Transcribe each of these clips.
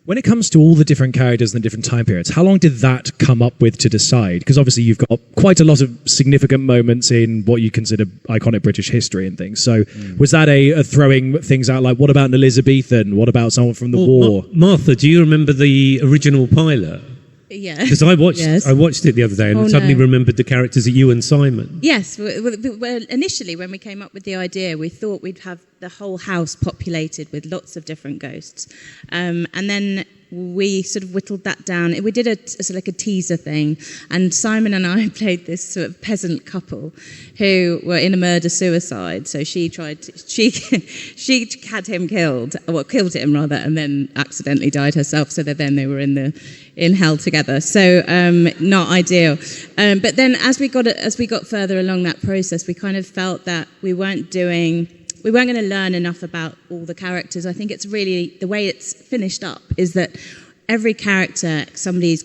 When it comes to all the different characters and the different time periods, how long did that come up with to decide? Because obviously you've got quite a lot of significant moments in what you consider iconic British history and things. So was that a throwing things out like, what about an Elizabethan? What about someone from the war? Martha, do you remember the original pilot? Yeah. Because I watched it the other day and suddenly remembered the characters of you and Simon. Yes. Well, initially, when we came up with the idea, we thought we'd have the whole house populated with lots of different ghosts. And then we sort of whittled that down. We did a teaser thing, and Simon and I played this sort of peasant couple who were in a murder-suicide. So she had him killed, killed him rather, and then accidentally died herself. So that then they were in hell together. So not ideal. But then as we got further along that process, we kind of felt that we weren't going to learn enough about all the characters. I think it's really, the way it's finished up is that every character somebody's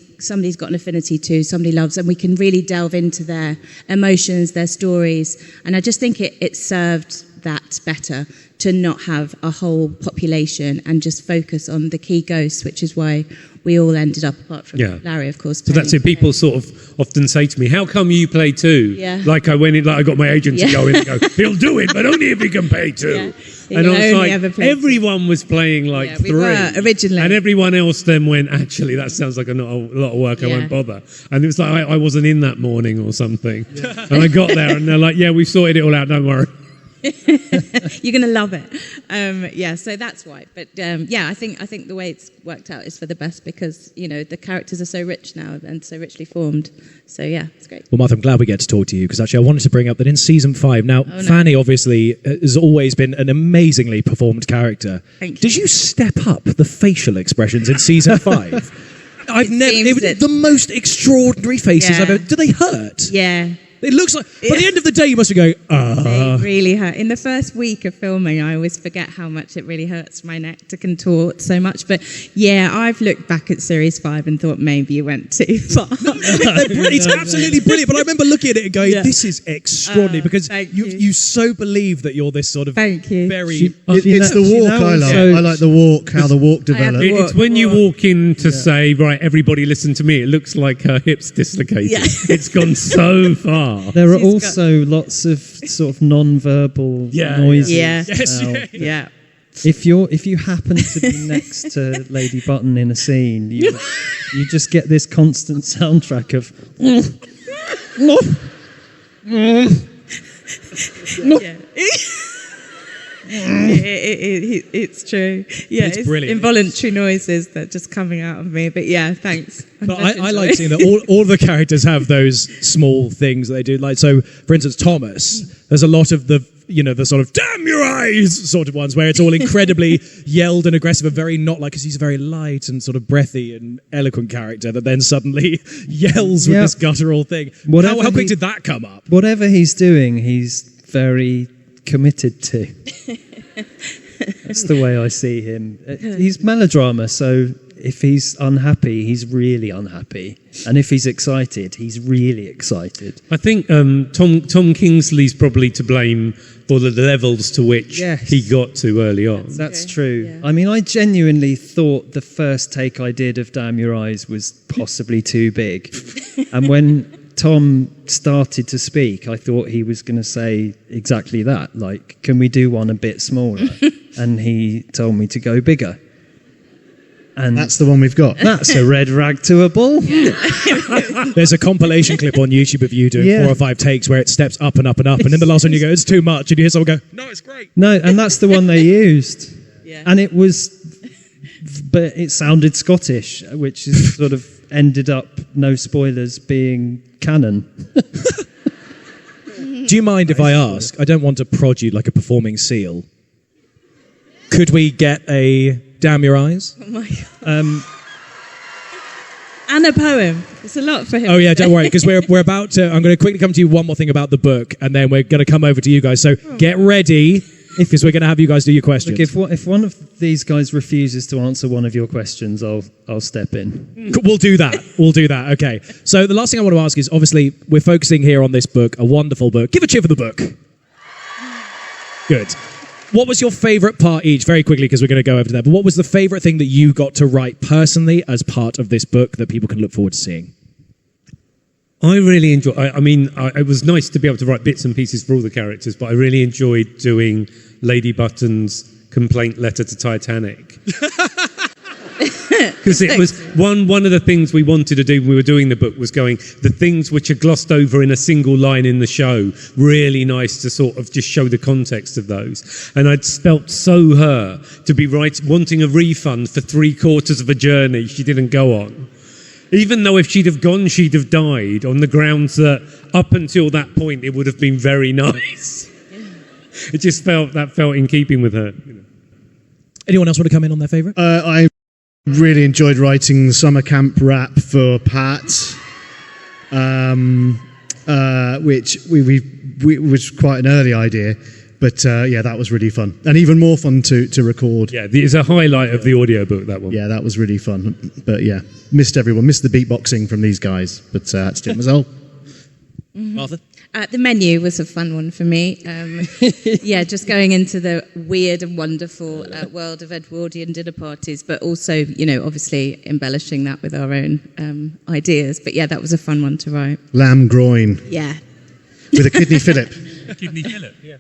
got an affinity to, somebody loves, and we can really delve into their emotions, their stories. And I just think it served that better to not have a whole population and just focus on the key ghosts, which is why we all ended up, apart from Larry, of course. So that's it. People sort of often say to me, how come you play two? Yeah. Like I went in, like I got my agent to go in and go, he'll do it, but only if he can pay two. Yeah. And I was like, everyone was playing like we three. were originally. And everyone else then went, actually, that sounds like not a lot of work, I won't bother. And it was like, I wasn't in that morning or something. Yeah. And I got there and they're like, yeah, we've sorted it all out, don't worry. You're going to love it. So that's why. But I think the way it's worked out is for the best because, the characters are so rich now and so richly formed. So yeah, it's great. Well, Martha, I'm glad we get to talk to you because actually I wanted to bring up that in season 5, now Fanny obviously has always been an amazingly performed character. Thank you. Did you step up the facial expressions in season 5? It was the most extraordinary faces I've ever... Do they hurt? Yeah. It looks like... By the end of the day, you must be going, They really hurt. In the first week of filming, I always forget how much it really hurts my neck to contort so much. But yeah, I've looked back at Series 5 and thought maybe you went too far. It's absolutely brilliant. But I remember looking at it and going, this is extraordinary because you so believe that you're this sort of very... It's the walk I like. I like the walk, how the walk develops. It's when you walk in to say, right, everybody listen to me. It looks like her hip's dislocated. Yeah. It's gone so far. There are also lots of sort of non-verbal noises. Yeah. If you happen to be next to Lady Button in a scene, you just get this constant soundtrack of. It's true. Yeah, it's brilliant. Involuntary noises that are just coming out of me. But yeah, thanks. But I like seeing that all the characters have those small things that they do. Like, so, for instance, Thomas, there's a lot of the sort of damn your eyes sort of ones where it's all incredibly yelled and aggressive and very not like, because he's a very light and sort of breathy and eloquent character that then suddenly yells with this guttural thing. How quick did that come up? Whatever he's doing, he's very committed to. That's the way I see him. He's melodrama, so if he's unhappy, he's really unhappy, and if he's excited, he's really excited. I think Tom Kingsley's probably to blame for the levels to which he got to early on. That's true. Yeah. I mean, I genuinely thought the first take I did of Damn Your Eyes was possibly too big, and when Tom started to speak, I thought he was going to say exactly that, like, can we do one a bit smaller? And he told me to go bigger. And that's the one we've got. That's a red rag to a bull. There's a compilation clip on YouTube of you doing 4 or 5 takes where it steps up and up and up, and in the last one you go, it's too much, and you hear someone go, no, it's great. No, and that's the one they used. Yeah. And it was, but it sounded Scottish, which is sort of ended up, no spoilers, being canon. Do you mind if I ask? I don't want to prod you like a performing seal. Could we get a Damn Your Eyes? Oh my God. And a poem. It's a lot for him. Oh yeah, don't worry, because we're about to... I'm going to quickly come to you one more thing about the book, and then we're going to come over to you guys. So get ready, because we're going to have you guys do your questions. Look, if one of these guys refuses to answer one of your questions, I'll step in. We'll do that. Okay. So the last thing I want to ask is, obviously, we're focusing here on this book, a wonderful book. Give a cheer for the book. Good. What was your favourite part each? Very quickly, because we're going to go over to that. But what was the favourite thing that you got to write personally as part of this book that people can look forward to seeing? I really enjoyed. It was nice to be able to write bits and pieces for all the characters, but I really enjoyed doing Lady Button's complaint letter to Titanic. Because it was one of the things we wanted to do when we were doing the book was going, the things which are glossed over in a single line in the show, really nice to sort of just show the context of those. And I'd felt so her to be wanting a refund for 3/4 of a journey she didn't go on. Even though if she'd have gone, she'd have died, on the grounds that up until that point it would have been very nice. It just felt in keeping with her. Anyone else want to come in on their favourite? I really enjoyed writing the summer camp rap for Pat, which we was quite an early idea, but that was really fun, and even more fun to record. Yeah, it's a highlight of the audiobook, that one. Yeah, that was really fun, but missed the beatboxing from these guys, but I had to do it myself. Martha? The menu was a fun one for me. Just going into the weird and wonderful world of Edwardian dinner parties, but also, obviously embellishing that with our own ideas. But that was a fun one to write. Lamb groin. Yeah. With a kidney fillet. Kidney fillet, yeah.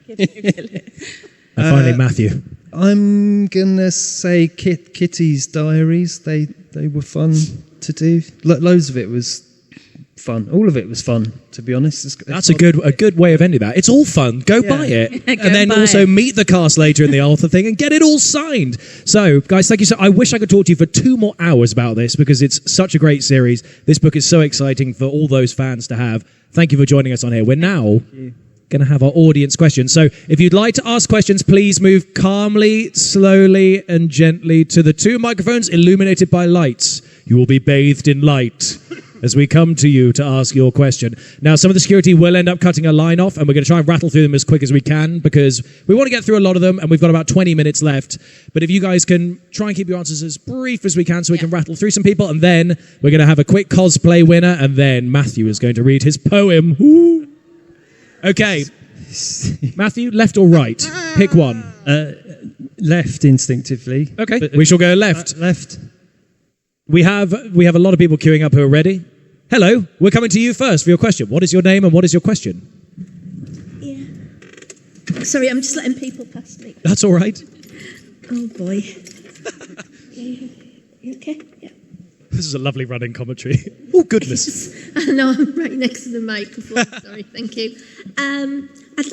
And finally, Matthew. I'm gonna say Kitty's diaries. They were fun to do. Loads of it was fun. All of it was fun, to be honest. That's a good way of ending that. It's all fun. Go buy it. And then also meet the cast later in the Arthur thing and get it all signed. So, guys, thank you so much. I wish I could talk to you for 2 more hours about this because it's such a great series. This book is so exciting for all those fans to have. Thank you for joining us on here. We're now going to have our audience questions. So if you'd like to ask questions, please move calmly, slowly, and gently to the 2 microphones illuminated by lights. You will be bathed in light as we come to you to ask your question. Now, some of the security will end up cutting a line off, and we're going to try and rattle through them as quick as we can because we want to get through a lot of them, and we've got about 20 minutes left. But if you guys can try and keep your answers as brief as we can so we can rattle through some people, and then we're going to have a quick cosplay winner, and then Matthew is going to read his poem. Woo! Okay. Matthew, left or right? Pick one. Left instinctively. Okay, we shall go left. Left. We have a lot of people queuing up who are ready. Hello, we're coming to you first for your question. What is your name and what is your question? Yeah. Sorry, I'm just letting people past me. That's all right. Oh boy. You okay? Yeah. This is a lovely running commentary. Oh goodness. I know, I'm right next to the microphone. Sorry, thank you. I'd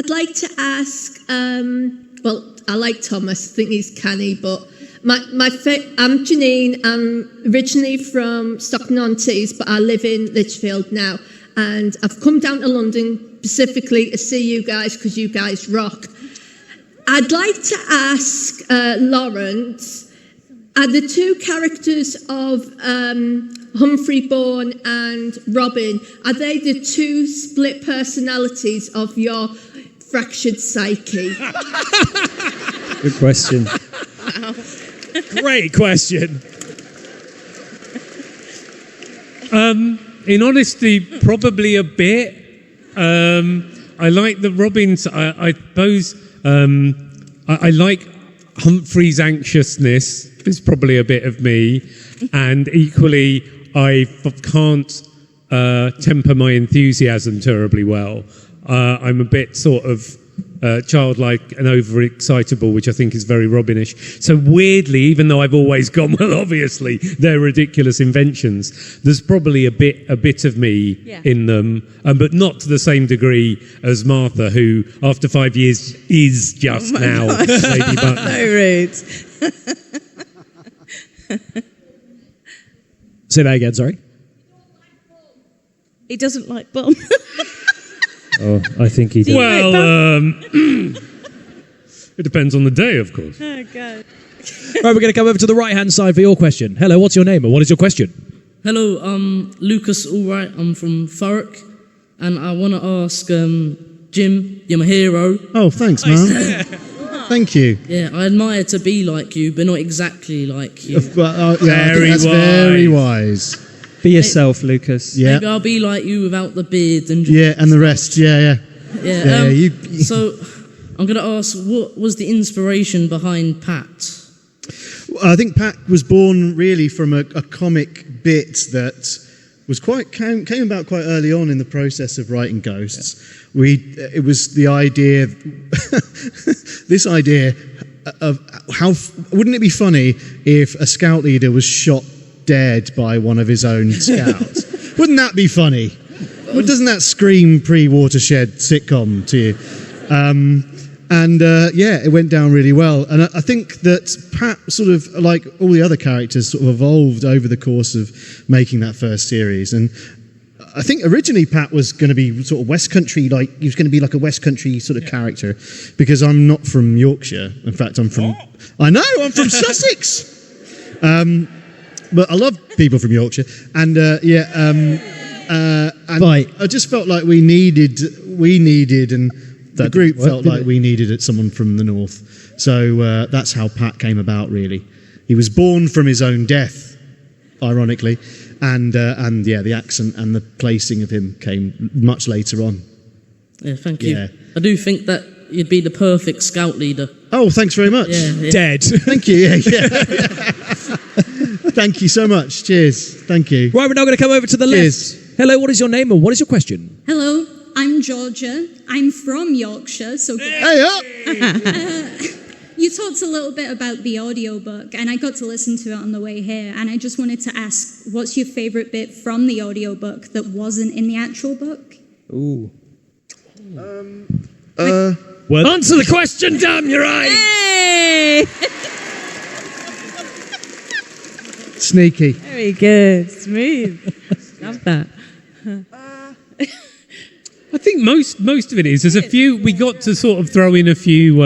like to ask. I like Thomas. I think he's canny, but I'm Janine. I'm originally from Stockton-on-Tees, but I live in Lichfield now, and I've come down to London specifically to see you guys because you guys rock. I'd like to ask Lawrence. Are the 2 characters of Humphrey Bourne and Robin, are they the 2 split personalities of your fractured psyche? Good question. Wow. Great question. In honesty, probably a bit. I like the Robins. I suppose I like Humphrey's anxiousness. It's probably a bit of me, and equally I can't temper my enthusiasm terribly well. I'm a bit sort of childlike and overexcitable, which I think is very Robinish. So weirdly, even though I've always gone, well, obviously they're ridiculous inventions, there's probably a bit of me in them, but not to the same degree as Martha, who after 5 years is just now Lady Button. So rude. Say that again, sorry. He doesn't like Bum. Oh, I think he does. Well, it depends on the day, of course. Oh, God. Right, we're going to come over to the right-hand side for your question. Hello, what's your name and what is your question? Hello, I'm Lucas Allwright. I'm from Howick, and I want to ask Jim, you're my hero. Oh, thanks, man. Thank you. Yeah, I admire to be like you, but not exactly like you. Very wise. Be yourself, Lucas. Yeah. Maybe I'll be like you without the beard and and the rest. Yeah. So I'm going to ask, what was the inspiration behind Pat? I think Pat was born really from a comic bit that was came about quite early on in the process of writing Ghosts. It was the idea, this idea of how wouldn't it be funny if a scout leader was shot dead by one of his own scouts? Wouldn't that be funny? Well, doesn't that scream pre-Watershed sitcom to you? It went down really well. And I think that Pat, sort of like all the other characters, sort of evolved over the course of making that first series. And I think originally Pat was going to be sort of West Country, like he was going to be like a West Country sort of character, because I'm not from Yorkshire. In fact, I'm from Sussex. But I love people from Yorkshire, and I just felt like we needed, and the group felt like we needed someone from the north. So that's how Pat came about. Really, he was born from his own death, ironically, and the accent and the placing of him came much later on. Yeah, thank you. Yeah. I do think that you'd be the perfect scout leader. Oh, thanks very much. Yeah. Dead. Thank you. Yeah. Thank you so much. Cheers. Thank you. Right, we're now going to come over to the Cheers. left. Hello, what is your name and what is your question? Hello, I'm Georgia. I'm from Yorkshire, so Hey up! you talked a little bit about the audiobook, and I got to listen to it on the way here, and I just wanted to ask, what's your favourite bit from the audiobook that wasn't in the actual book? Ooh. Well, answer the question, damn your eyes! Hey! Sneaky. Very good. Smooth. Love that. I think most of it is. There's a few, we got to sort of throw in a few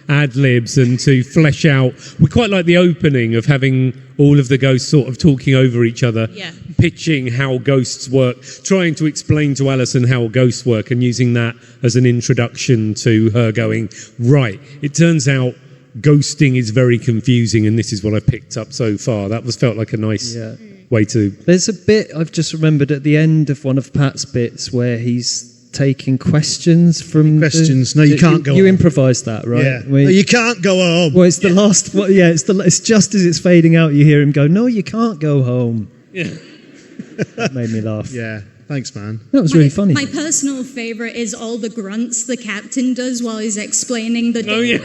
ad-libs and to flesh out. We quite like the opening of having all of the ghosts sort of talking over each other, pitching how ghosts work, trying to explain to Alison how ghosts work and using that as an introduction to her going, right, it turns out ghosting is very confusing and this is what I picked up so far. That felt like a nice way to... There's a bit I've just remembered at the end of one of Pat's bits where he's taking questions from... Questions. No, you can't go You on. improvised that, right? Yeah. No, you can't go home. Well, it's the last... Well, yeah, it's just as it's fading out, you hear him go, no, you can't go home. Yeah. That made me laugh. Yeah. Thanks, man. That was really funny. My personal favourite is all the grunts the captain does while he's explaining the... Oh, yeah.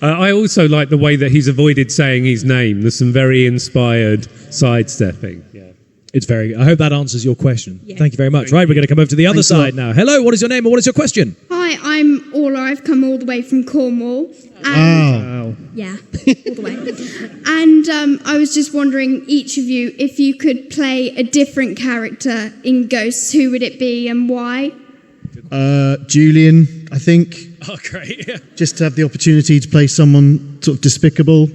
I also like the way that he's avoided saying his name. There's some very inspired sidestepping. Yeah. It's very... I hope that answers your question. Yeah. Thank you very much. Right, we're going to come over to the other side now. Hello, what is your name and what is your question? Hi, I'm Orla. I've come all the way from Cornwall. Wow. Yeah, all the way. And I was just wondering, each of you, if you could play a different character in Ghosts, who would it be and why? Julian, I think. Oh, great. Yeah. Just to have the opportunity to play someone sort of despicable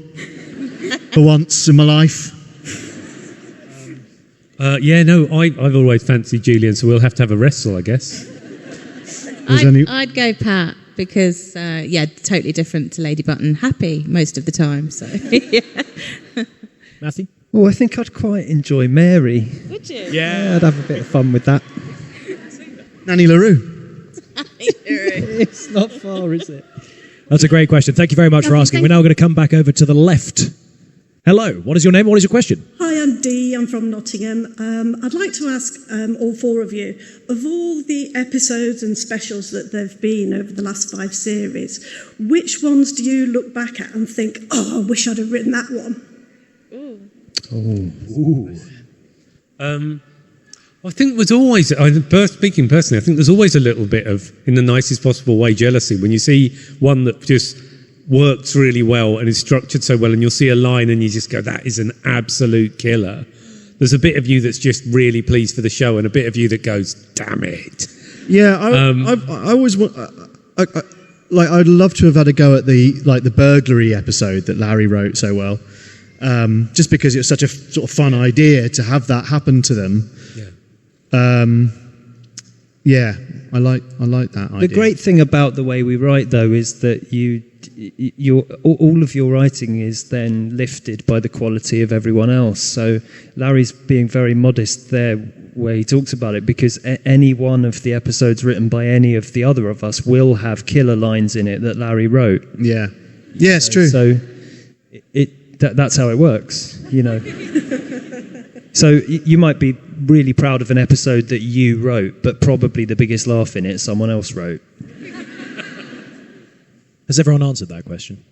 for once in my life. I've always fancied Julian, so we'll have to have a wrestle, I guess. I'd go Pat because, totally different to Lady Button. Happy most of the time, so yeah. Matthew? Oh, I think I'd quite enjoy Mary. Would you? Yeah, I'd have a bit of fun with that. Nanny LaRue. It's not far, is it? That's a great question. Thank you very much for asking. We're now going to come back over to the left. Hello, what is your name? What is your question? Hi, I'm Dee. I'm from Nottingham. I'd like to ask all four of you, of all the episodes and specials that there have been over the last 5 series, which ones do you look back at and think, oh, I wish I'd have written that one? I think there's always, speaking personally, I think there's always a little bit of, in the nicest possible way, jealousy when you see one that just works really well and is structured so well, and you'll see a line and you just go, that is an absolute killer. There's a bit of you that's just really pleased for the show and a bit of you that goes, damn it. Yeah, I always want... I'd love to have had a go at the burglary episode that Larry wrote so well, just because it was such a sort of fun idea to have that happen to them. Yeah. I like that idea. The great thing about the way we write, though, is that all of your writing is then lifted by the quality of everyone else. So Larry's being very modest there where he talks about it, because any one of the episodes written by any of the other of us will have killer lines in it that Larry wrote. Yeah, it's true. So that's how it works, you know. So you might be really proud of an episode that you wrote, but probably the biggest laugh in it someone else wrote. Has everyone answered that question?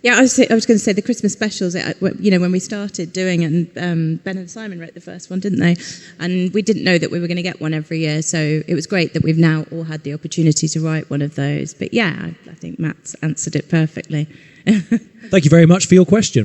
Yeah, I was going to say the Christmas specials, you know, when we started doing it, and Ben and Simon wrote the first one, didn't they? And we didn't know that we were going to get one every year, so it was great that we've now all had the opportunity to write one of those. But yeah, I think Matt's answered it perfectly. Thank you very much for your question.